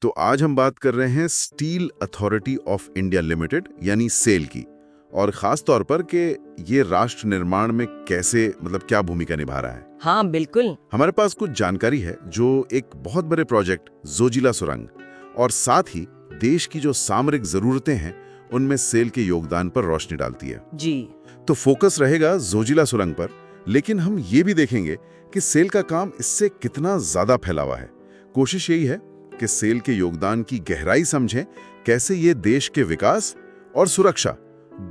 तो आज हम बात कर रहे हैं steel authority of India limited यानी सेल की, और खास तौर पर कि ये राष्ट्र निर्माण में कैसे क्या भूमिका निभा रहा है। हाँ बिल्कुल। हमारे पास कुछ जानकारी है जो एक बहुत बड़े प्रोजेक्ट जोजिला सुरंग और साथ ही देश की जो सामरिक जरूरतें हैं उनमें सेल के योगदान पर रोशनी डालती है। जी। तो फोकस रहेगा जोजिला सुरंग पर, लेकिन हम ये भी देखेंगे कि सेल का काम इससे कितना ज्यादा फैला हुआ है। कोशिश यही है कि सेल के योगदान की गहराई समझें, कैसे ये देश के विकास और सुरक्षा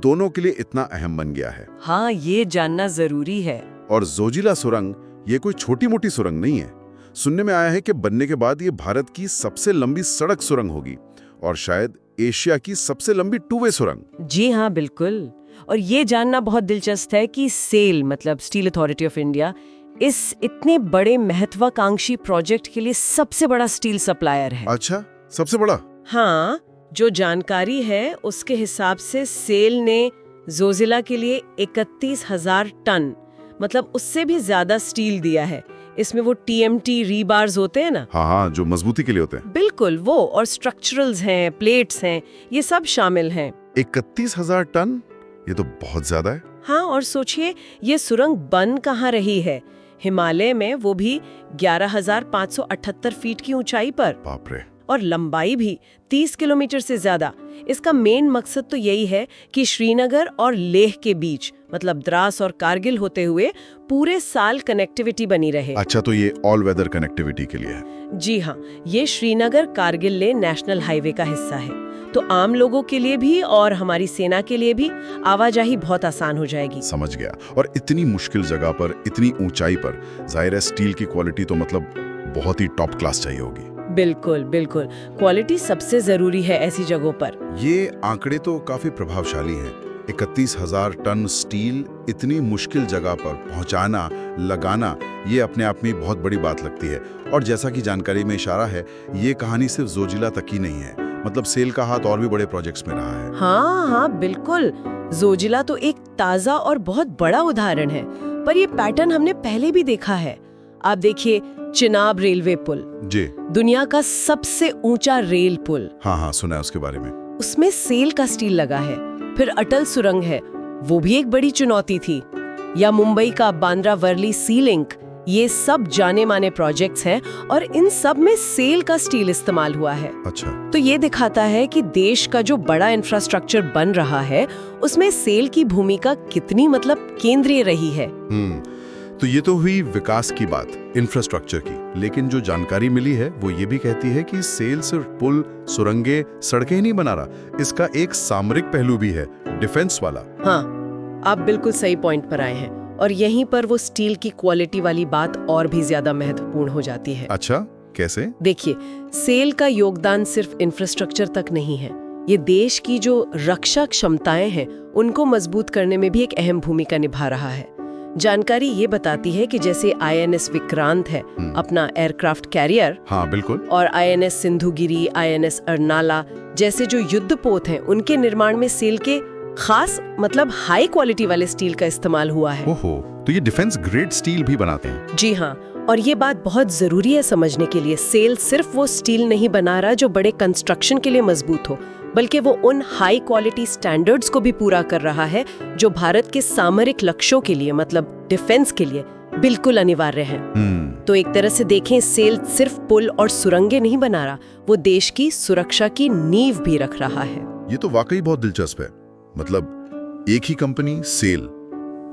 दोनों के लिए इतना अहम बन गया है। हाँ, ये जानना जरूरी है। और जोजिला सुरंग ये कोई छोटी मोटी सुरंग नहीं है। सुनने में आया है कि बनने के बाद ये भारत की सबसे लंबी सड़क सुरंग होगी और शायद एशिया की सबसे लंबी टू वे सुरंग। जी हाँ बिल्कुल। और ये जानना बहुत दिलचस्प है कि सेल मतलब स्टील अथॉरिटी ऑफ इंडिया इस इतने बड़े महत्वाकांक्षी प्रोजेक्ट के लिए सबसे बड़ा स्टील सप्लायर है। अच्छा, सबसे बड़ा? हाँ, जो जानकारी है उसके हिसाब से सेल ने जोजिला के लिए 31,000 टन मतलब उससे भी ज्यादा स्टील दिया है। इसमें वो TMT रीबार्स होते हैं ना। हाँ, जो मजबूती के लिए होते हैं। बिल्कुल वो, और स्ट्रक्चरल्स हैं, प्लेट्स हैं, ये सब शामिल हैं। 31,000 टन, ये तो बहुत ज्यादा है। हाँ, और सोचिए ये सुरंग बन कहाँ रही है? हिमालय में, वो भी 11,578 फीट की ऊंचाई पर। बाप रे। और लंबाई भी 30 किलोमीटर से ज्यादा। इसका मेन मकसद तो यही है कि श्रीनगर और लेह के बीच मतलब द्रास और कारगिल होते हुए पूरे साल कनेक्टिविटी बनी रहे। अच्छा, तो ये ऑल वेदर कनेक्टिविटी के लिए है? जी हाँ, ये श्रीनगर कारगिल लेह नेशनल हाईवे का हिस्सा है, तो आम लोगों के लिए भी और हमारी सेना के लिए भी आवाजाही बहुत आसान हो जाएगी। समझ गया। और इतनी मुश्किल जगह पर, इतनी ऊंचाई पर, जाहिर है स्टील की क्वालिटी तो बहुत ही टॉप क्लास चाहिए होगी। बिल्कुल बिल्कुल, क्वालिटी सबसे जरूरी है ऐसी जगहों पर। ये आंकड़े तो काफी प्रभावशाली हैं। 31,000 टन स्टील इतनी मुश्किल जगह पर पहुंचाना, लगाना, ये अपने आप में बहुत बड़ी बात लगती है। और जैसा कि जानकारी में इशारा है, ये कहानी सिर्फ जोजिला तक ही नहीं है, सेल का हाथ और भी बड़े प्रोजेक्ट्स में रहा है। हाँ बिल्कुल, जोजिला तो एक ताजा और बहुत बड़ा उदाहरण है, पर ये पैटर्न हमने पहले भी देखा है। आप देखिए चिनाब रेलवे पुल, जी, दुनिया का सबसे ऊंचा रेल पुल। हाँ, सुना है उसके बारे में। उसमें सेल का स्टील लगा है। फिर अटल सुरंग है, वो भी एक बड़ी चुनौती थी। या मुंबई का बांद्रा वर्ली सी लिंक, ये सब जाने माने प्रोजेक्ट्स हैं और इन सब में सेल का स्टील इस्तेमाल हुआ है। अच्छा, तो ये दिखाता है कि देश का जो बड़ा इंफ्रास्ट्रक्चर बन रहा है उसमें सेल की भूमिका कितनी केंद्रीय रही है। तो ये तो हुई विकास की बात, इंफ्रास्ट्रक्चर की। लेकिन जो जानकारी मिली है वो ये भी कहती है कि सेल सिर्फ पुल, सुरंगे, सड़कें ही नहीं बना रहा, इसका एक सामरिक पहलू भी है, डिफेंस वाला। हाँ, आप बिल्कुल सही पॉइंट पर आए हैं, और यहीं पर वो स्टील की क्वालिटी वाली बात और भी ज्यादा महत्वपूर्ण हो जाती है। अच्छा, कैसे? देखिए, सेल का योगदान सिर्फ इंफ्रास्ट्रक्चर तक नहीं है, ये देश की जो रक्षा क्षमताएं हैं उनको मजबूत करने में भी एक अहम भूमिका निभा रहा है। जानकारी ये बताती है कि जैसे INS विक्रांत है, अपना एयरक्राफ्ट कैरियर, हाँ बिल्कुल, और INS सिंधुगिरी, INS अर्नाला जैसे जो युद्धपोत हैं, उनके निर्माण में सेल के खास हाई क्वालिटी वाले स्टील का इस्तेमाल हुआ है। ओहो, तो ये डिफेंस ग्रेड स्टील भी बनाते हैं? जी हाँ, और ये बात बहुत जरूरी है समझने के लिए। सेल सिर्फ वो स्टील नहीं बना रहा जो बड़े कंस्ट्रक्शन के लिए मजबूत हो, बल्कि वो उन हाई क्वालिटी स्टैंडर्ड्स को भी पूरा कर रहा है जो भारत के सामरिक लक्ष्यों के लिए डिफेंस के लिए बिल्कुल अनिवार्य हैं। तो एक तरह से देखें, सेल सिर्फ पुल और सुरंगें नहीं बना रहा, वो देश की सुरक्षा की नींव भी रख रहा है। ये तो वाकई बहुत दिलचस्प है। एक ही कंपनी सेल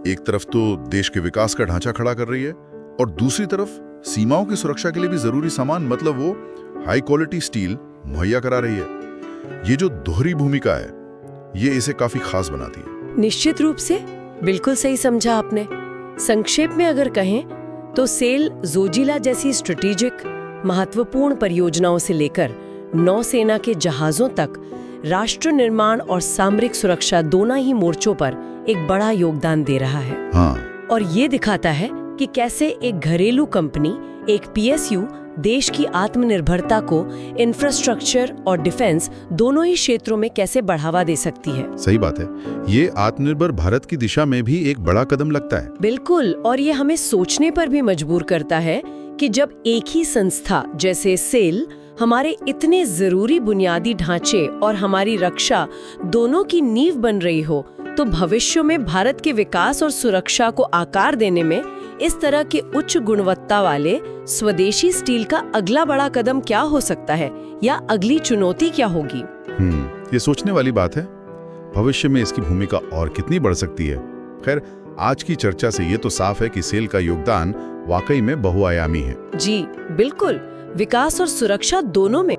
एक तरफ तो देश के विकास का ढांचा खड़ा कर रही है और दूसरी तरफ सीमाओं की सुरक्षा के लिए भी जरूरी सामान वो हाई क्वालिटी स्टील मुहैया करा रही है। ये जो दोहरी भूमिका है, ये इसे काफी खास बनाती है। निश्चित रूप से, बिल्कुल सही समझा आपने। संक्षेप में अगर कहें तो सेल जोजिला जैसी स्ट्रेटेजिक महत्वपूर्ण परियोजनाओं से लेकर नौसेना के जहाजों तक राष्ट्र निर्माण और सामरिक सुरक्षा दोनों ही मोर्चों पर एक बड़ा योगदान दे रहा है। हाँ। और ये दिखाता है कि कैसे एक घरेलू कंपनी, एक PSU देश की आत्मनिर्भरता को इंफ्रास्ट्रक्चर और डिफेंस दोनों ही क्षेत्रों में कैसे बढ़ावा दे सकती है। सही बात है, ये आत्मनिर्भर भारत की दिशा में भी एक बड़ा कदम लगता है। बिल्कुल, और ये हमें सोचने पर भी मजबूर करता है कि जब एक ही संस्था जैसे सेल हमारे इतने जरूरी बुनियादी ढांचे और हमारी रक्षा दोनों की नींव बन रही हो, तो भविष्य में भारत के विकास और सुरक्षा को आकार देने में इस तरह के उच्च गुणवत्ता वाले स्वदेशी स्टील का अगला बड़ा कदम क्या हो सकता है, या अगली चुनौती क्या होगी? ये सोचने वाली बात है। भविष्य में इसकी भूमिका और कितनी बढ़ सकती है। खैर, आज की चर्चा से ये तो साफ है कि सेल का योगदान वाकई में बहुआयामी है। जी बिल्कुल, विकास और सुरक्षा दोनों में।